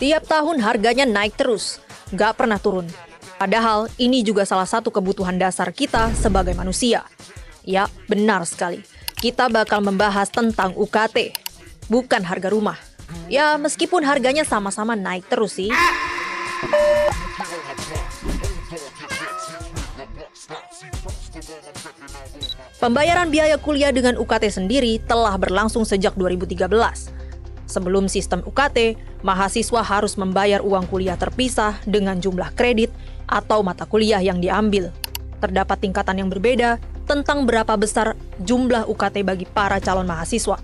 Tiap tahun harganya naik terus, nggak pernah turun. Padahal ini juga salah satu kebutuhan dasar kita sebagai manusia. Ya, benar sekali. Kita bakal membahas tentang UKT, bukan harga rumah. Ya, meskipun harganya sama-sama naik terus sih. Pembayaran biaya kuliah dengan UKT sendiri telah berlangsung sejak 2013. Sebelum sistem UKT, mahasiswa harus membayar uang kuliah terpisah dengan jumlah kredit atau mata kuliah yang diambil. Terdapat tingkatan yang berbeda tentang berapa besar jumlah UKT bagi para calon mahasiswa.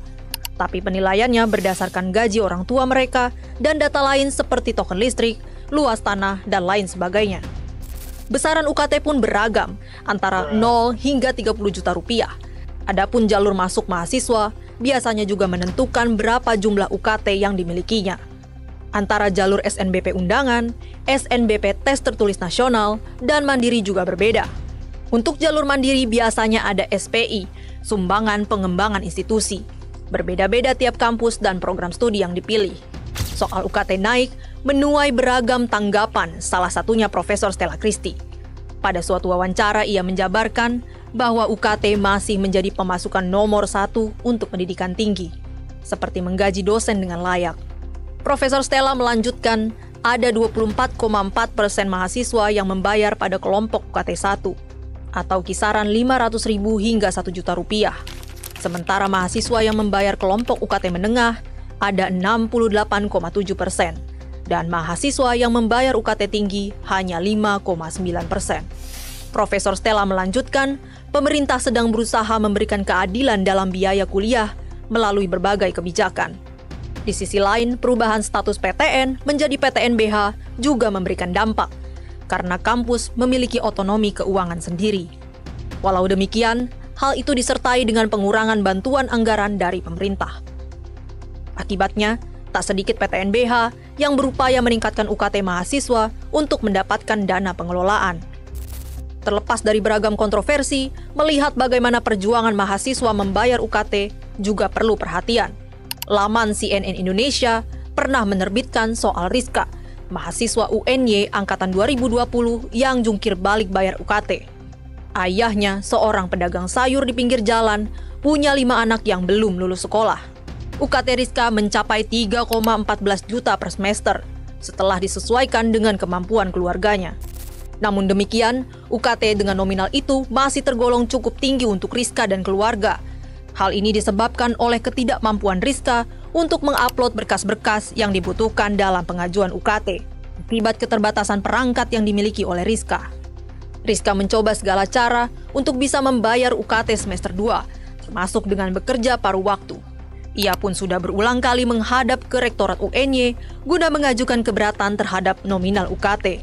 Tapi penilaiannya berdasarkan gaji orang tua mereka dan data lain seperti token listrik, luas tanah, dan lain sebagainya. Besaran UKT pun beragam, antara 0 hingga 30 juta rupiah. Adapun jalur masuk mahasiswa biasanya juga menentukan berapa jumlah UKT yang dimilikinya. Antara jalur SNBP undangan, SNBP tes tertulis nasional, dan mandiri juga berbeda. Untuk jalur mandiri biasanya ada SPI, sumbangan pengembangan institusi. Berbeda-beda tiap kampus dan program studi yang dipilih. Soal UKT naik menuai beragam tanggapan, salah satunya Profesor Stella Christy. Pada suatu wawancara ia menjabarkan bahwa UKT masih menjadi pemasukan nomor 1 untuk pendidikan tinggi, seperti menggaji dosen dengan layak. Profesor Stella melanjutkan, ada 24,4% mahasiswa yang membayar pada kelompok UKT 1, atau kisaran 500.000 hingga 1 juta rupiah. Sementara mahasiswa yang membayar kelompok UKT menengah ada 68,7%, dan mahasiswa yang membayar UKT tinggi hanya 5,9%. Profesor Stella melanjutkan, pemerintah sedang berusaha memberikan keadilan dalam biaya kuliah melalui berbagai kebijakan. Di sisi lain, perubahan status PTN menjadi PTNBH juga memberikan dampak, karena kampus memiliki otonomi keuangan sendiri. Walau demikian, hal itu disertai dengan pengurangan bantuan anggaran dari pemerintah. Akibatnya, tak sedikit PTNBH yang berupaya meningkatkan UKT mahasiswa untuk mendapatkan dana pengelolaan. Terlepas dari beragam kontroversi, melihat bagaimana perjuangan mahasiswa membayar UKT juga perlu perhatian. Laman CNN Indonesia pernah menerbitkan soal Rizka, mahasiswa UNY angkatan 2020 yang jungkir balik bayar UKT. Ayahnya, seorang pedagang sayur di pinggir jalan, punya 5 anak yang belum lulus sekolah. UKT Rizka mencapai 3,14 juta per semester setelah disesuaikan dengan kemampuan keluarganya. Namun demikian, UKT dengan nominal itu masih tergolong cukup tinggi untuk Rizka dan keluarga. Hal ini disebabkan oleh ketidakmampuan Rizka untuk mengupload berkas-berkas yang dibutuhkan dalam pengajuan UKT, akibat keterbatasan perangkat yang dimiliki oleh Rizka. Rizka mencoba segala cara untuk bisa membayar UKT semester 2, termasuk dengan bekerja paruh waktu. Ia pun sudah berulang kali menghadap ke Rektorat UNY guna mengajukan keberatan terhadap nominal UKT.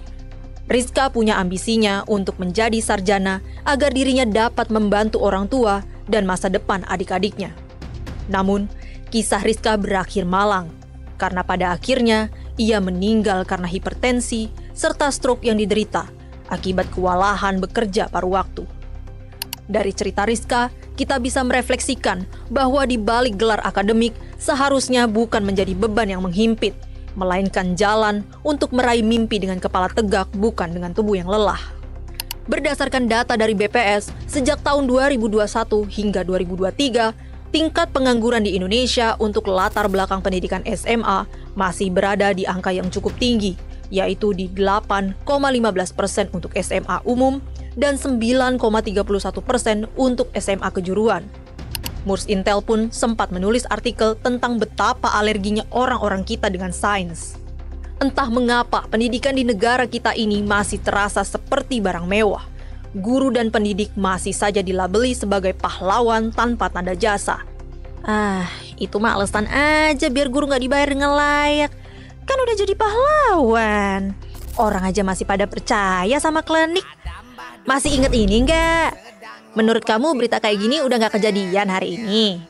Rizka punya ambisinya untuk menjadi sarjana agar dirinya dapat membantu orang tua dan masa depan adik-adiknya. Namun, kisah Rizka berakhir malang, karena pada akhirnya ia meninggal karena hipertensi serta stroke yang diderita akibat kewalahan bekerja paruh waktu. Dari cerita Rizka, kita bisa merefleksikan bahwa di balik gelar akademik seharusnya bukan menjadi beban yang menghimpit, melainkan jalan untuk meraih mimpi dengan kepala tegak, bukan dengan tubuh yang lelah. Berdasarkan data dari BPS, sejak tahun 2021 hingga 2023, tingkat pengangguran di Indonesia untuk latar belakang pendidikan SMA masih berada di angka yang cukup tinggi, yaitu di 8,15% untuk SMA umum dan 9,31% untuk SMA kejuruan. Murs Intel pun sempat menulis artikel tentang betapa alerginya orang-orang kita dengan sains. Entah mengapa pendidikan di negara kita ini masih terasa seperti barang mewah. Guru dan pendidik masih saja dilabeli sebagai pahlawan tanpa tanda jasa. Itu mah alasan aja biar guru nggak dibayar dengan layak. Kan udah jadi pahlawan. Orang aja masih pada percaya sama klinik. Masih inget ini nggak? Menurut kamu berita kayak gini udah nggak kejadian hari ini?